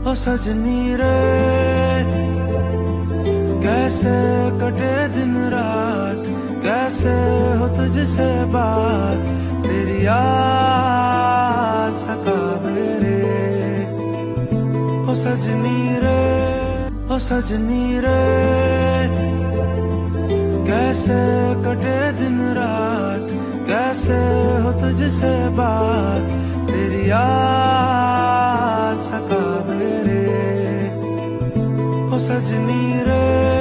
ओ सजनी रे, कैसे कटे दिन रात, कैसे हो तुझसे बात, तेरी याद सतावे रे। ओ सजनी रे, ओ सजनी रे, कैसे कटे दिन रात, कैसे हो तुझसे बात, तेरी याद सतावे रे। ओ सजनी रे।